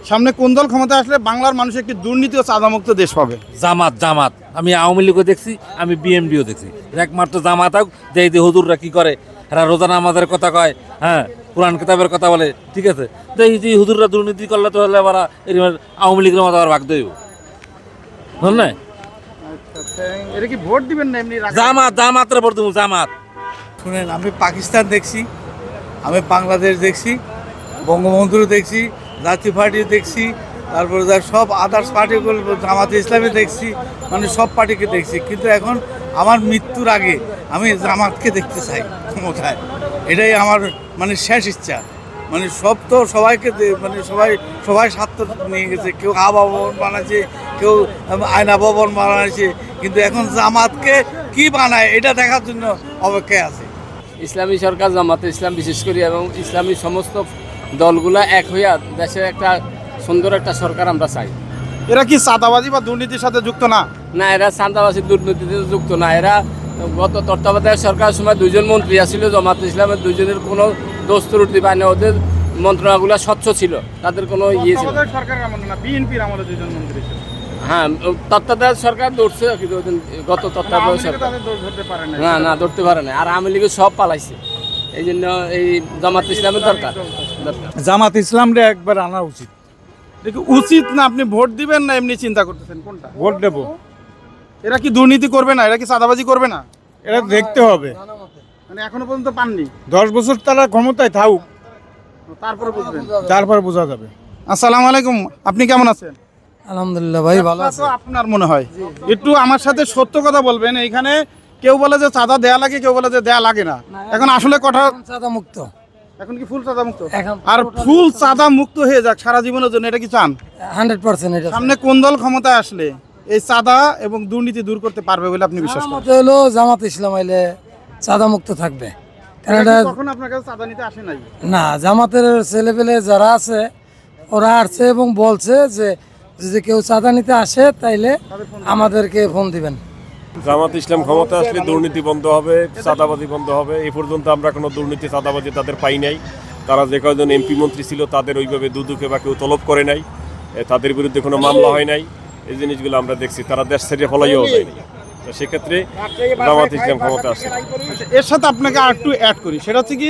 সামনে কোন দল ক্ষমতা আসলে বাংলার মানুষ একটি দুর্নীতি ও চাঁদামুক্ত দেশ পাবে? জামাত। জামাত। আমি আওয়ামী লীগও দেখছি, আমি বিএনপিও দেখছি। একমাত্র জামাত হোক, যে এই যে হুজুররা কি করে, এরা রোজানা আমাদের কথা কয়, হ্যাঁ, কোরআন কিতাবের কথা বলে, ঠিক আছে। তো এই যে হুজুররা দুর্নীতি করলে তো হলে আবার আওয়ামী লীগের মতো আবার ভাগ দেব, বুঝলেন না? এটা কি ভোট দিবেন না এমনি? জামাত, জামাতের ভোট দেবো, জামাত। শুনেন, আমি পাকিস্তান দেখছি, আমি বাংলাদেশ দেখছি, বঙ্গবন্ধু দেখছি, জাতীয় পার্টি দেখছি, তারপরে সব আদার্স পার্টিগুলো, জামাতে ইসলামী দেখছি, মানে সব পার্টিকে দেখছি। কিন্তু এখন আমার মৃত্যুর আগে আমি জামাতকে দেখতে চাই ক্ষমতায়। এটাই আমার মানে শেষ ইচ্ছা। মানে সব তো সবাইকে মানে সবাই স্বার্থ নিয়ে গেছে। কেউ আবা ভবন বানাচ্ছে, কেউ আয়না ভবন বানাচ্ছে, কিন্তু এখন জামাতকে কি বানায় এটা দেখার জন্য অপেক্ষায় আছে। ইসলামী সরকার, জামাতে ইসলাম বিশেষ করে, এবং ইসলামী সমস্ত দলগুলা এক হইয়া দেশের একটা সুন্দর একটা সরকার আমরা চাই। এরা কি চাঁদাবাজি বা দুর্নীতির সাথে যুক্ত না? না, এরা চাঁদাবাজি দুর্নীতিতে যুক্ত না। এরা গত তত্ত্বাবধায়ক সরকারের সময় 2জন মন্ত্রী আসছিল, জামাত ইসলামের 2জনের কোনো দোষ ত্রুটি পায় না। ওদের মন্ত্রণালয়গুলো স্বচ্ছ ছিল, তাদের কোনো ইয়ে ছিল। সরকারের আমলে না, বিএনপির আমলে 2জন মন্ত্রী ছিল। হ্যাঁ, তত্ত্বাবধায়ক সরকার ধরছে, কিন্তু গত তত্ত্বাবধায়ক সরকার না ধরতে পারে না। আর আওয়ামী লীগের সব পালাইছে। এই জন্য এই জামাত ইসলামের দরকার। জামাত ইসলামরে একবার আনা উচিত। দেখি উচিত না, আপনি ভোট দিবেন না এমনি চিন্তা করতেছেন কোনটা? ভোট দেবো। এরা কি দুর্নীতি করবে না? এরা কি চাঁদাবাজি করবে না? এটা দেখতে হবে। মানে এখনো পর্যন্ত পাননি। 10 বছর তারা ক্ষমতায় থাকুক, তারপরে বুঝবেন, তারপর বোঝা যাবে। আসসালামু আলাইকুম, আপনি কেমন আছেন? আলহামদুলিল্লাহ ভাই, ভালো আছি। আপনার মনে হয় একটু আমার সাথে সত্য কথা বলবেন। এইখানে কেউ বলে যে চাঁদা দেয়া লাগে, কেউ বলে যে দেয়া লাগে না। এখন আসলে কথা, চাঁদা মুক্ত। এখন কি ফুল চাঁদা মুক্ত? আর ফুল চাঁদা মুক্ত হয়ে যাক সারা জীবনের জন্য, এটা কি চান? 100% এটা। সামনে কোন দল ক্ষমতায় আসলে এই চাঁদা এবং দুর্নীতি দূর করতে পারবে বলে আপনি বিশ্বাস করেন? হলো জামাত ইসলাম আইলে চাঁদা মুক্ত থাকবে। কখন আপনার কাছে চাঁদা নিতে আসে নাই? না, জামাতের ছেলেপেলে যারা আছে ওরা আসছে এবং বলছে যে যদি কেউ চাঁদা নিতে আসে তাইলে আমাদেরকে ফোন দিবেন। জামাত ইসলাম ক্ষমতা আসলে দুর্নীতি বন্ধ হবে, চাঁদাবাজি বন্ধ হবে। এই পর্যন্ত আমরা কোনো দুর্নীতি চাঁদাবাজি তাদের পাই নাই। তারা যে কয়েকজন এমপি মন্ত্রী ছিল তাদের ওইভাবে দুদুকে বা কেউ তলব করে নাই, তাদের বিরুদ্ধে কোনো মামলা হয় নাই। এই জিনিসগুলো আমরা দেখছি। তারা দেশ ছেড়ে ফলাইও যায়নি। তো সেক্ষেত্রে জামাত ইসলাম ক্ষমতা আসে। এর সাথে আপনাকে আর একটু অ্যাড করি, সেটা হচ্ছে কি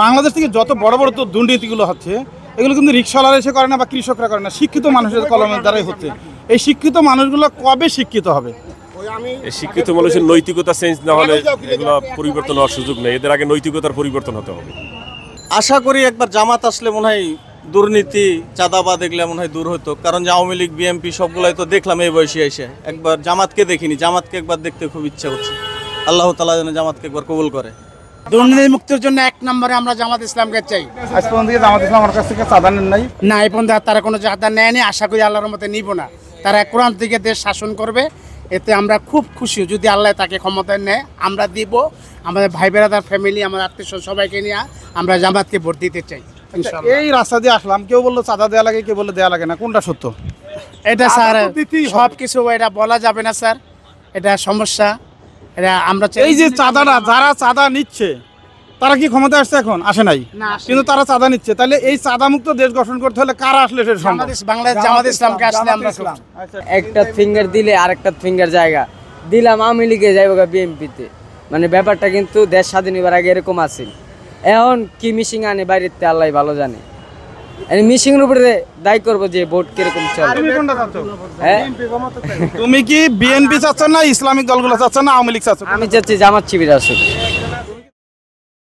বাংলাদেশ থেকে যত বড় বড় তো দুর্নীতিগুলো হচ্ছে এগুলো কিন্তু রিক্সাওয়ালারা এসে করে না বা কৃষকরা করে না, শিক্ষিত মানুষের কলমের দ্বারাই হচ্ছে। এই শিক্ষিত মানুষগুলো কবে শিক্ষিত হবে? শিক্ষিত মানুষের নৈতিকতা চেঞ্জ না হলে এগুলো পরিবর্তন হওয়ার সুযোগ নেই। এদের আগে নৈতিকতার পরিবর্তন হতে হবে। আশা করি একবার জামাত আসলে মনে হয় দুর্নীতি চাঁদাবাদ এগুলো মনে হয় দূর হতো। কারণ যে আওয়ামী লীগ বিএনপি সবগুলাই তো দেখলাম এই বয়সে এসে, একবার জামাতকে দেখিনি। জামাতকে একবার দেখতে খুব ইচ্ছা হচ্ছে। আল্লাহ তাআলা যেন জামাতকে একবার কবুল করে। দুর্নীতি মুক্তির জন্য 1 নম্বরে আমরা জামাত ইসলামকে চাই। আজ পর্যন্ত জামাত ইসলাম আমার কাছ থেকে চাঁদা নেন নাই? না, এই পর্যন্ত তারা কোনো চাঁদা নেয়নি। আশা করি আল্লাহর মতে নিব না। তারা কোরআন থেকে দেশ শাসন করবে, এতে আমরা খুব খুশি। যদি আল্লাহ তাকে ক্ষমতায় নেয় আমরা দিব। আমাদের ভাই বেড়াদার ফ্যামিলি, আমার আত্মীয় সবাইকে নিয়ে আমরা জামাতকে ভোট দিতে চাই। এই রাস্তা দিয়ে আসলাম, কেউ বললো চাঁদা দেওয়া লাগে, কেউ বললো দেওয়া লাগে না, কোনটা সত্য? এটা স্যার সব কিছু এটা বলা যাবে না স্যার, এটা সমস্যা। এটা আমরা এই যে চাঁদাটা, যারা চাঁদা নিচ্ছে তারা কি ক্ষমতা আসছে? এখন আসে নাই, কিন্তু তারা চাঁদা নিচ্ছে। তাহলে এই চাঁদা মুক্ত দেশ গঠন করতে হলে কারা আসলে সেটা সম্ভব? বাংলাদেশ জামাত ইসলামকে আসলে আমরা একটা ফিঙ্গার দিলে আরেকটা ফিঙ্গার জায়গা দিলাম আওয়ামী লীগে যাইব বিএনপিতে। মানে ব্যাপারটা কিন্তু দেশ স্বাধীন হবার আগে এরকম আছে। এখন কি মিশিং আনে বাইরেতে আল্লাহ ভালো জানে। মিশিং এর উপরে দায়ী করবো যে ভোট কিরকম চলে। তুমি কি বিএনপি চাচ্ছ না, ইসলামিক দলগুলো চাচ্ছ না, আওয়ামী লীগ চাচ্ছ? আমি চাচ্ছি জামাত শিবির আসুক।